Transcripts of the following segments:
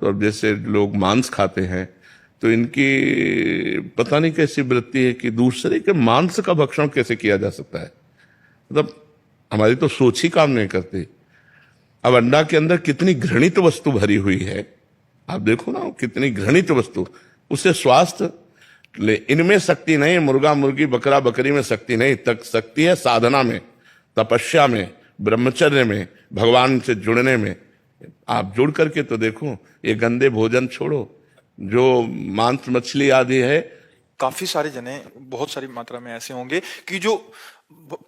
तो अब जैसे लोग मांस खाते हैं तो इनकी पता नहीं कैसी वृत्ति है कि दूसरे के मांस का भक्षण कैसे किया जा सकता है। मतलब हमारी तो सोच ही काम नहीं करती। अब अंडा के अंदर कितनी घृणित वस्तु भरी हुई है, आप देखो ना, कितनी घृणित वस्तु। उससे स्वास्थ्य इनमें शक्ति नहीं, मुर्गा मुर्गी बकरा बकरी में शक्ति नहीं, तक शक्ति है साधना में, तपस्या में, ब्रह्मचर्य में, भगवान से जुड़ने में। आप जुड़ करके तो देखो, ये गंदे भोजन छोड़ो, जो मांस मछली आदि है। काफी सारे जने बहुत सारी मात्रा में ऐसे होंगे कि जो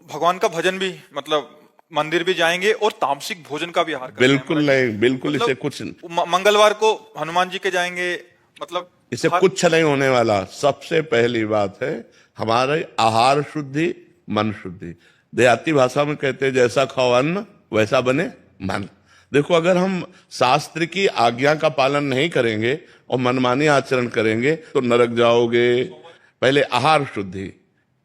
भगवान का भजन भी, मतलब मंदिर भी जाएंगे और तामसिक भोजन का भी आहार करेंगे। बिल्कुल नहीं, बिल्कुल मतलब इसे कुछ मंगलवार को हनुमान जी के जाएंगे, मतलब इसे कुछ नहीं होने वाला। सबसे पहली बात है हमारे आहार शुद्धि, मन शुद्धि। देहाती भाषा में कहते हैं जैसा खाओ अन्न वैसा बने मन। देखो, अगर हम शास्त्र की आज्ञा का पालन नहीं करेंगे और मनमानी आचरण करेंगे तो नरक जाओगे। पहले आहार शुद्धि,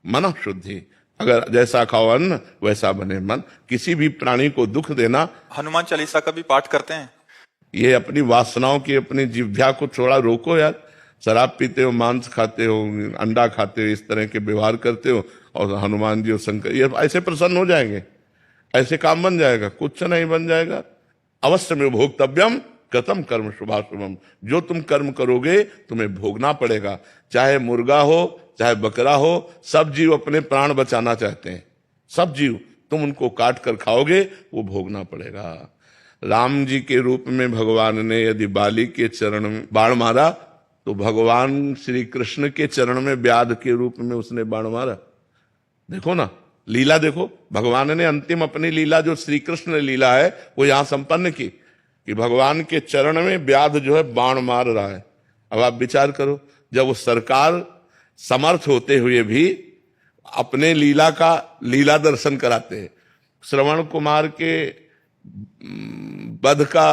मन शुद्धि। अगर जैसा खाओ अन्न वैसा बने मन। किसी भी प्राणी को दुख देना। हनुमान चालीसा का भी पाठ करते हैं। ये अपनी वासनाओं की, अपनी जिह्वा को थोड़ा रोको यार। शराब पीते हो, मांस खाते हो, अंडा खाते हो, इस तरह के व्यवहार करते हो, और हनुमान जी और शंकर ये ऐसे प्रसन्न हो जाएंगे, ऐसे काम बन जाएगा? कुछ नहीं बन जाएगा। अवश्य में भोक्तव्यम कृतम कर्म शुभाशुभम। जो तुम कर्म करोगे तुम्हें भोगना पड़ेगा। चाहे मुर्गा हो, चाहे बकरा हो, सब जीव अपने प्राण बचाना चाहते हैं। सब जीव, तुम उनको काट कर खाओगे, वो भोगना पड़ेगा। राम जी के रूप में भगवान ने यदि बाली के चरण में बाण मारा तो भगवान श्री कृष्ण के चरण में व्याध के रूप में उसने बाण मारा। देखो ना, लीला देखो। भगवान ने अंतिम अपनी लीला, जो श्री कृष्ण लीला है, वो यहां संपन्न की कि भगवान के चरण में व्याध जो है बाण मार रहा है। अब आप विचार करो, जब वो सरकार समर्थ होते हुए भी अपने लीला का लीला दर्शन कराते हैं। श्रवण कुमार के वध का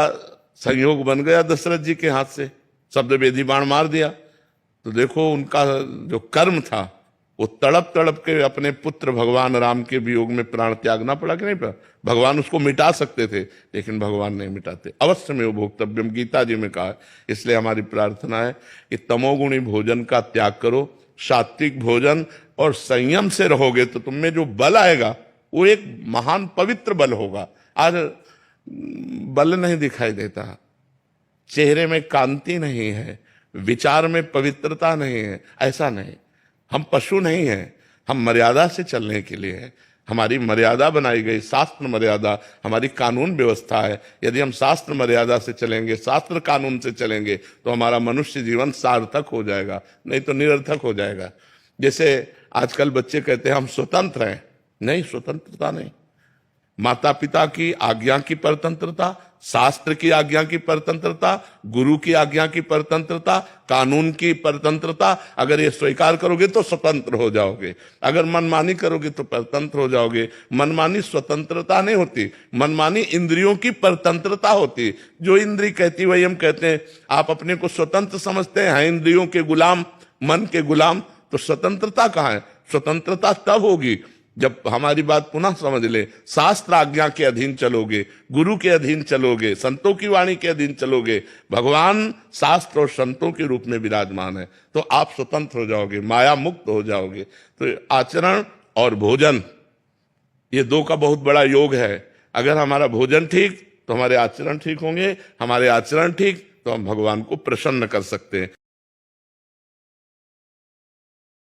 संयोग बन गया दशरथ जी के हाथ से, शब्द वेदी बाण मार दिया। तो देखो, उनका जो कर्म था वो तड़प तड़प के अपने पुत्र भगवान राम के वियोग में प्राण त्यागना पड़ा कि नहीं पड़ा? भगवान उसको मिटा सकते थे, लेकिन भगवान नहीं मिटाते। अवश्य में वो भोक्तव्यम, गीता जी में कहा है। इसलिए हमारी प्रार्थना है कि तमोगुणी भोजन का त्याग करो, सात्विक भोजन और संयम से रहोगे तो तुम में जो बल आएगा वो एक महान पवित्र बल होगा। आज बल नहीं दिखाई देता, चेहरे में कांति नहीं है, विचार में पवित्रता नहीं है। ऐसा नहीं, हम पशु नहीं हैं, हम मर्यादा से चलने के लिए हैं। हमारी मर्यादा बनाई गई, शास्त्र मर्यादा हमारी कानून व्यवस्था है। यदि हम शास्त्र मर्यादा से चलेंगे, शास्त्र कानून से चलेंगे, तो हमारा मनुष्य जीवन सार्थक हो जाएगा, नहीं तो निरर्थक हो जाएगा। जैसे आजकल बच्चे कहते हैं हम स्वतंत्र हैं। नहीं, स्वतंत्रता नहीं। माता पिता की आज्ञा की परतंत्रता, शास्त्र की आज्ञा की परतंत्रता, गुरु की आज्ञा की परतंत्रता, कानून की परतंत्रता, अगर ये स्वीकार करोगे तो स्वतंत्र हो जाओगे। अगर मनमानी करोगे तो परतंत्र हो जाओगे। मनमानी स्वतंत्रता नहीं होती, मनमानी इंद्रियों की परतंत्रता होती। जो इंद्री कहती वही हम कहते हैं। आप अपने को स्वतंत्र समझते हैं इंद्रियों के गुलाम, मन के गुलाम, तो स्वतंत्रता कहाँ है? स्वतंत्रता तब होगी जब हमारी बात पुनः समझ ले, शास्त्र आज्ञा के अधीन चलोगे, गुरु के अधीन चलोगे, संतों की वाणी के अधीन चलोगे। भगवान शास्त्र और संतों के रूप में विराजमान है, तो आप स्वतंत्र हो जाओगे, माया मुक्त हो जाओगे। तो आचरण और भोजन, ये दो का बहुत बड़ा योग है। अगर हमारा भोजन ठीक तो हमारे आचरण ठीक होंगे, हमारे आचरण ठीक तो हम भगवान को प्रसन्न कर सकते हैं।